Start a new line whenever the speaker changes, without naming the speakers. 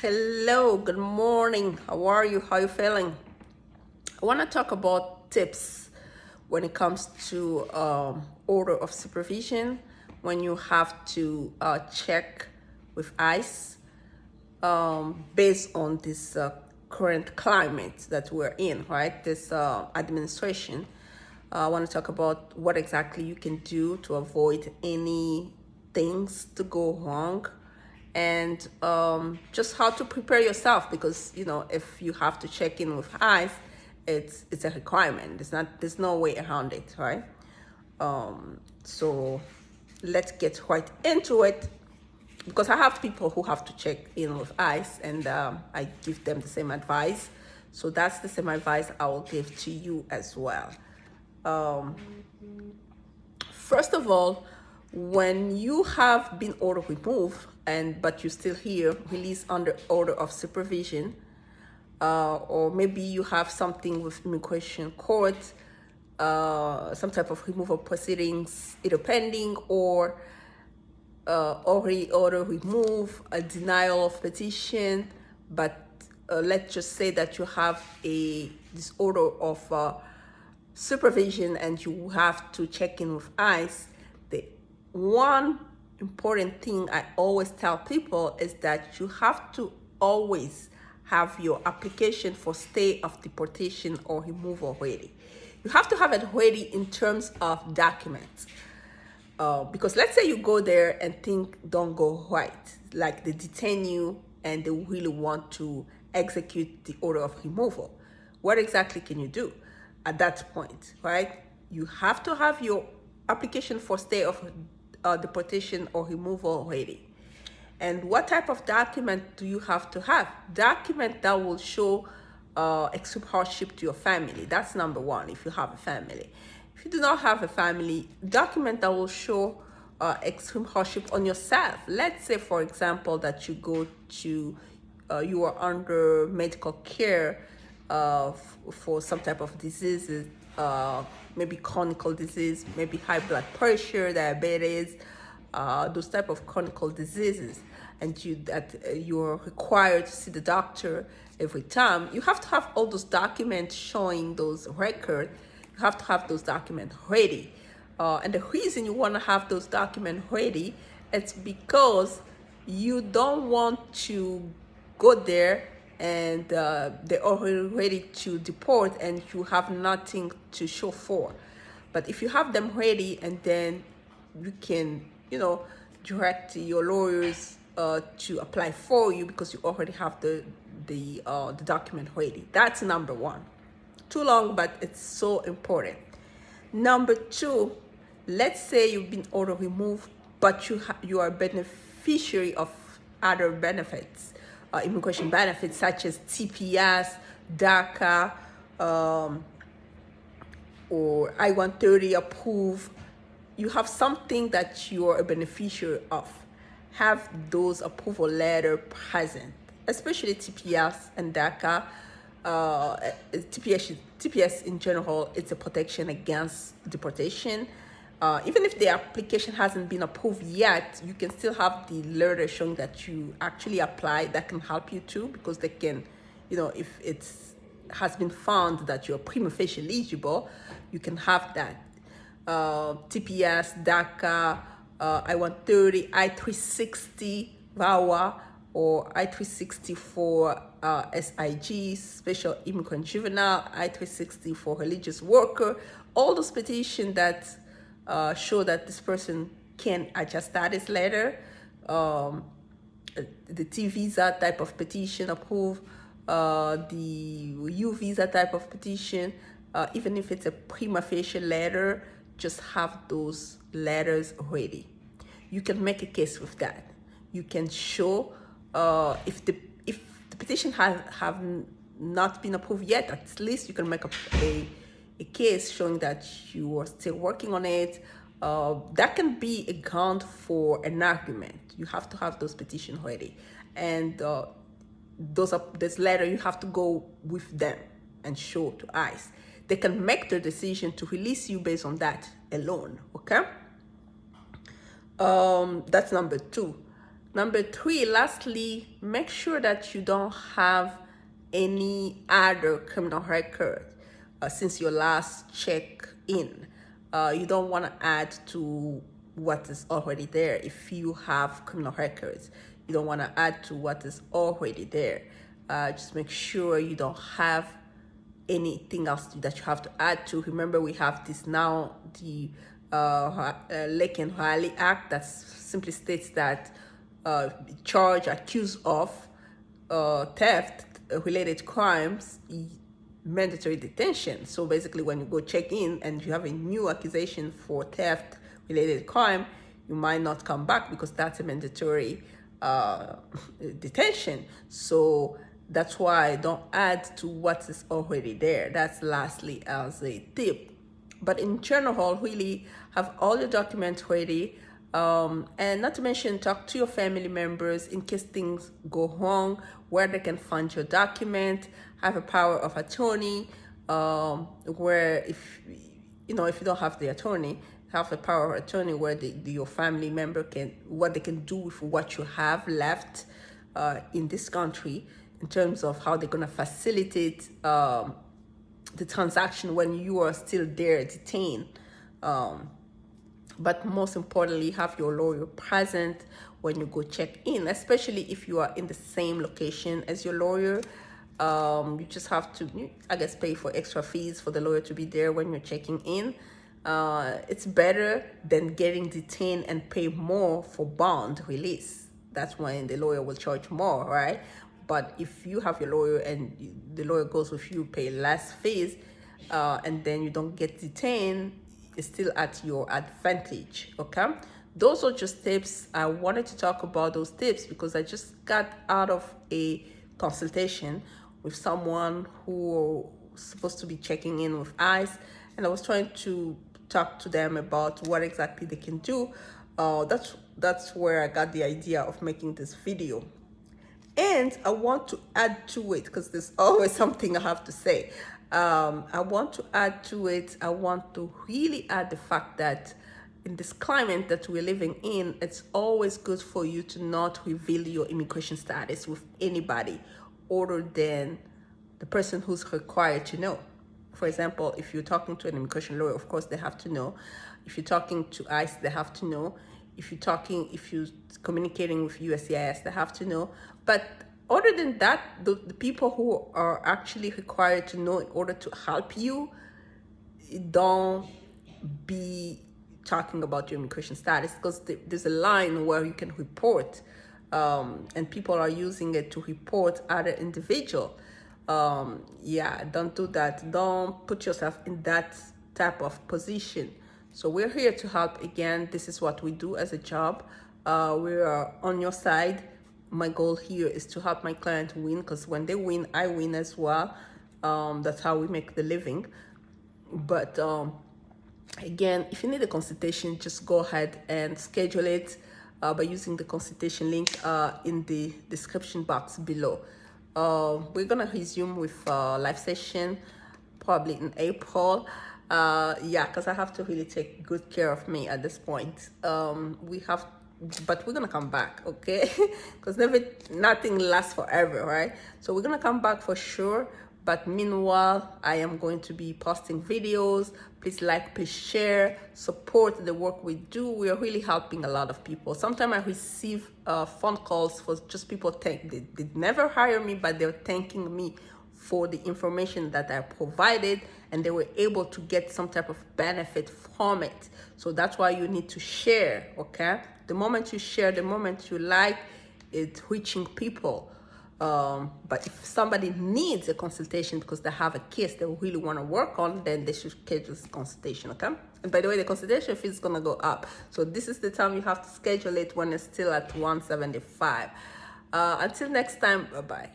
Hello, good morning. How are you? How are you feeling? I want to talk about tips when it comes to order of supervision when you have to check with ICE based on this current climate that we're in, right? This administration. I want to talk about what exactly you can do to avoid any things to go wrong and just how to prepare yourself because if you have to check in with ICE, it's a requirement. There's no way around it, right? So let's get right into it because I have people who have to check in with ICE and I give them the same advice. So that's the same advice I will give to you as well. First of all, when you have been order removed but you're still here, released under order of supervision, or maybe you have something with immigration court, some type of removal proceedings either pending or already order remove, a denial of petition, but let's just say that you have a disorder of supervision and you have to check in with ICE. The one important thing I always tell people is that you have to always have your application for stay of deportation or removal ready. You have to have it ready in terms of documents. Because let's say you go there and think don't go right, like they detain you and they really want to execute the order of removal. What exactly can you do at that point, right? You have to have your application for stay of deportation or removal ready. And what type of document do you have to have? Document that will show extreme hardship to your family. That's number one, if you have a family. If you do not have a family, document that will show extreme hardship on yourself. Let's say, for example, that you go to, you are under medical care for some type of diseases, maybe chronic disease, maybe high blood pressure, diabetes, those type of chronic diseases, and you're required to see the doctor every time. You have to have all those documents showing those records. You have to have those documents ready. And the reason you want to have those documents ready, it's because you don't want to go there and they're already ready to deport and you have nothing to show for. But if you have them ready, and then you can, direct your lawyers to apply for you because you already have the document ready. That's number one. Too long, but it's so important. Number two, let's say you've been order removed, but you are a beneficiary of other benefits, immigration benefits such as TPS, DACA, or I-130 approved. You have something that you're a beneficiary of. Have those approval letter present, especially TPS and DACA. TPS in general, it's a protection against deportation. Even if the application hasn't been approved yet, you can still have the letter showing that you actually applied. That can help you too, because they can, if it's has been found that you're prima facie eligible, you can have that. TPS, DACA, I-130, I-360, VAWA, or I-360 for SIG, Special Immigrant Juvenile, I-360 for religious worker. All those petitions that show that this person can adjust status later. The T visa type of petition approved, the U visa type of petition, even if it's a prima facie letter, just have those letters ready. You can make a case with that. You can show if the petition have not been approved yet, at least you can make a case showing that you are still working on it. That can be a ground for an argument. You have to have those petitions ready, and this letter you have to go with them and show to ICE. They can make the decision to release you based on that alone. Okay. That's number two. Number three, lastly, make sure that you don't have any other criminal record since your last check in. You don't want to add to what is already there. If you have criminal records, you don't want to add to what is already there. Just make sure you don't have anything else that you have to add to. Remember, we have this now, the Lake and Riley Act, that simply states that charge accused of theft related crimes, mandatory detention. So basically, when you go check in and you have a new accusation for theft related crime, you might not come back because that's a mandatory detention. So that's why I don't add to what is already there. That's lastly as a tip. But in general, really have all your documents ready. And not to mention, talk to your family members in case things go wrong, where they can find your document. Have a power of attorney, where if you don't have the attorney, have a power of attorney where your family member what they can do with what you have left in this country, in terms of how they're going to facilitate the transaction when you are still there detained. But most importantly, have your lawyer present when you go check in, especially if you are in the same location as your lawyer. You just have to, I guess, pay for extra fees for the lawyer to be there when you're checking in. It's better than getting detained and pay more for bond release. That's when the lawyer will charge more, right? But if you have your lawyer and the lawyer goes with you, pay less fees, and then you don't get detained, it's still at your advantage. Okay, those are just tips. I wanted to talk about those tips because I just got out of a consultation with someone who was supposed to be checking in with ICE, and I was trying to talk to them about what exactly they can do. That's where I got the idea of making this video. And I want to add to it, because there's always something I have to say. I want to add to it. I want to really add the fact that in this climate that we're living in, it's always good for you to not reveal your immigration status with anybody other than the person who's required to know. For example, if you're talking to an immigration lawyer, of course they have to know. If you're talking to ICE, they have to know. If you're communicating with USCIS, they have to know. But other than that, the people who are actually required to know in order to help you, don't be talking about your immigration status, because there's a line where you can report, and people are using it to report other individual. Yeah, don't do that. Don't put yourself in that type of position. So we're here to help. Again, this is what we do as a job. We are on your side. My goal here is to help my client win, because when they win, I win as well. That's how we make the living. But again, if you need a consultation, just go ahead and schedule it by using the consultation link in the description box below. We're gonna resume with live session probably in April. Yeah, because I have to really take good care of me at this point. But we're gonna come back, okay? Because nothing lasts forever, right? So we're gonna come back for sure. But meanwhile, I am going to be posting videos. Please like, please share, support the work we do. We are really helping a lot of people. Sometimes I receive phone calls for just people they never hire me, but they're thanking me for the information that I provided, and they were able to get some type of benefit from it. So that's why you need to share, okay? The moment you share, the moment you like, it's reaching people. But if somebody needs a consultation because they have a case they really want to work on, then they should schedule this consultation, okay? And by the way, the consultation fee is gonna go up. So this is the time you have to schedule it when it's still at $175. Until next time, bye-bye.